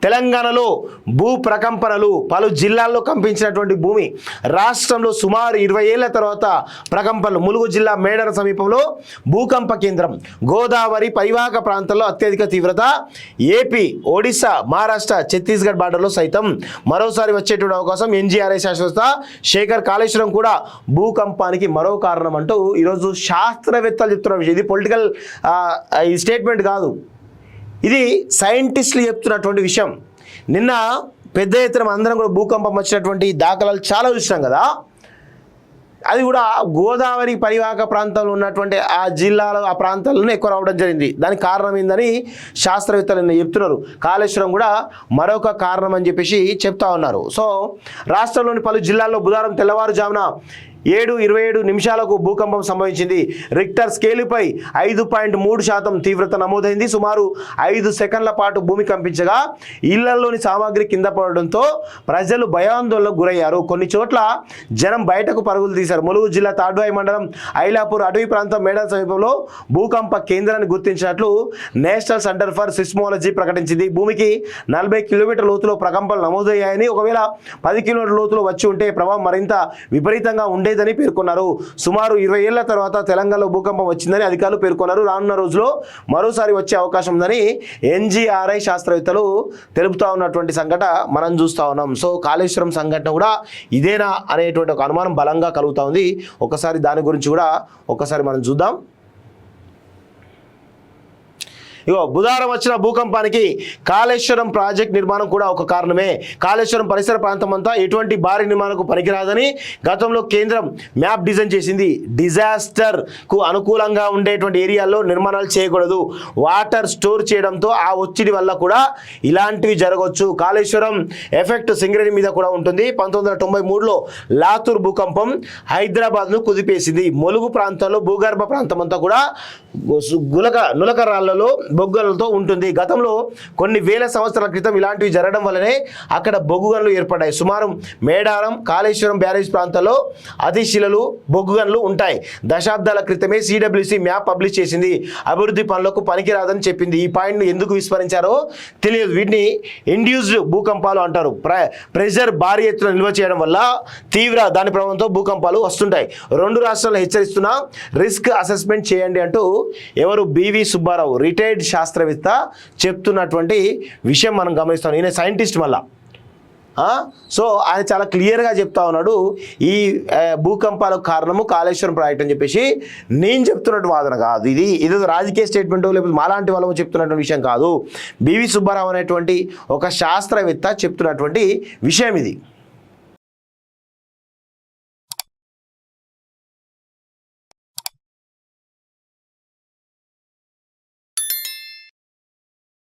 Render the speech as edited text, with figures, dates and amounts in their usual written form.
తెలంగాణలో భూ ప్రకంపనలు పలు జిల్లాల్లో కంపించినటువంటి భూమి రాష్ట్రంలో సుమారు 20 ఏళ్ల తర్వాత ప్రకంపనలు. ములుగు జిల్లా మేడర సమీపంలో భూకంప కేంద్రం. గోదావరి పరివాహక ప్రాంతాల్లో అత్యధిక తీవ్రత. ఏపీ, ఒడిశా, మహారాష్ట్ర, ఛత్తీస్గఢ్ బార్డర్లో సైతం మరోసారి వచ్చేటువంటి అవకాశం. ఎన్జీఆర్ఐ శాస్త్రవేత్త శేఖర్ కాళేశ్వరం కూడా భూకంపానికి మరో కారణం అంటూ ఈరోజు శాస్త్రవేత్తలు చెప్తున్న విషయం. ఇది పొలిటికల్ ఈ స్టేట్మెంట్ కాదు, ఇది సైంటిస్టులు చెప్తున్నటువంటి విషయం. నిన్న పెద్ద ఎత్తున అందరం కూడా భూకంపం వచ్చినటువంటి దాఖలాలు చాలా చూసినాం కదా. అది కూడా గోదావరి పరివాహక ప్రాంతంలో ఉన్నటువంటి ఆ జిల్లాలో ఆ ప్రాంతాలను ఎక్కువ రావడం జరిగింది. దానికి కారణం ఏందని శాస్త్రవేత్తలు చెప్తున్నారు. కాళేశ్వరం కూడా మరొక కారణం అని చెప్పేసి చెప్తా ఉన్నారు. సో రాష్ట్రంలోని పలు జిల్లాల్లో బుధవారం తెల్లవారుజామున 7:27 భూకంపం సంభవించింది. రిక్టర్ స్కేలుపై 5.3% తీవ్రత నమోదైంది. సుమారు 5 సెకండ్ల పాటు భూమి కంపించగా ఇళ్లలోని సామాగ్రి కింద పడడంతో ప్రజలు భయాందోళనకు గురయ్యారు. కొన్ని చోట్ల జనం బయటకు పరుగులు తీశారు. ములుగు జిల్లా తాడ్వాయి మండలం ఐలాపూర్ అటవీ ప్రాంతం మేడల సమీపంలో భూకంప కేంద్రాన్ని గుర్తించినట్లు నేషనల్ సెంటర్ ఫర్ సిస్మోలజీ ప్రకటించింది. భూమికి 40 కిలోమీటర్ల లోతులో ప్రకంపనలు నమోదయ్యాయని, ఒకవేళ 10 కిలోమీటర్ల లోతులో వచ్చి ఉంటే ప్రభావం మరింత విపరీతంగా ఉండేదని పేర్కొన్నారు. సుమారు 20 ఏళ్ల తర్వాత తెలంగాణలో భూకంపం వచ్చిందని అధికారులు పేర్కొన్నారు. రానున్న రోజుల్లో మరోసారి వచ్చే అవకాశం ఉందని ఎన్జీఆర్ఐ శాస్త్రవేత్తలు తెలుపుతా ఉన్నటువంటి సంఘటన మనం చూస్తూ ఉన్నాం. సో కాళేశ్వరం సంఘటన కూడా ఇదేనా అనేటువంటి ఒక అనుమానం బలంగా కలుగుతూ ఉంది. ఒకసారి దాని గురించి కూడా ఒకసారి మనం చూద్దాం. బుధవారం వచ్చిన భూకంపానికి కాళేశ్వరం ప్రాజెక్ట్ నిర్మాణం కూడా ఒక కారణమే. కాళేశ్వరం పరిసర ప్రాంతం అంతా ఎటువంటి భారీ నిర్మాణకు పనికిరాదని గతంలో కేంద్రం మ్యాప్ డిజైన్ చేసింది. డిజాస్టర్కు అనుకూలంగా ఉండేటువంటి ఏరియాల్లో నిర్మాణాలు చేయకూడదు. వాటర్ స్టోర్ చేయడంతో ఆ ఒత్తిడి వల్ల కూడా ఇలాంటివి జరగవచ్చు. కాళేశ్వరం ఎఫెక్ట్ సింగరేణి మీద కూడా ఉంటుంది. 1993లో లాతూర్ భూకంపం హైదరాబాద్ను కుదిపేసింది. ములుగు ప్రాంతంలో భూగర్భ ప్రాంతం అంతా కూడా నులక రాళ్లలో బొగ్గుగనులతో ఉంటుంది. గతంలో కొన్ని వేల సంవత్సరాల క్రితం ఇలాంటివి జరగడం వల్లనే అక్కడ బొగ్గుగనులు ఏర్పడ్డాయి. సుమారు మేడారం, కాళేశ్వరం బ్యారేజ్ ప్రాంతాల్లో అతిశిలలు, బొగ్గుగనులు ఉంటాయి. దశాబ్దాల క్రితమే సిడబ్ల్యూసి మ్యాప్ పబ్లిష్ చేసింది. అభివృద్ధి పనులకు పనికిరాదని చెప్పింది. ఈ పాయింట్ను ఎందుకు విస్మరించారో తెలియదు. వీటిని ఇండ్యూస్డ్ భూకంపాలు అంటారు. ప్రెషర్ భారీ ఎత్తున నిల్వ చేయడం వల్ల దాని ప్రభావంతో భూకంపాలు వస్తుంటాయి. 2 రాష్ట్రాలు హెచ్చరిస్తున్నా రిస్క్ అసెస్మెంట్ చేయండి అంటూ ఎవరు బివి సుబ్బారావు రిటైర్డ్ శాస్త్రవేత్త చెప్తున్నటువంటి విషయం మనం గమనిస్తాం. ఈయన సైంటిస్ట్ మళ్ళా. సో ఆయన చాలా క్లియర్గా చెప్తా ఉన్నాడు, ఈ భూకంపాలకు కారణము కాళేశ్వరం ప్రాజెక్ట్ అని చెప్పేసి. నేను చెప్తున్నట్టు వాదన కాదు, ఇది రాజకీయ స్టేట్మెంట్ లేకపోతే మాలాంటి వాళ్ళము చెప్తున్నటువంటి విషయం కాదు. బివి సుబ్బారావు అనేటువంటి ఒక శాస్త్రవేత్త చెప్తున్నటువంటి విషయం ఇది.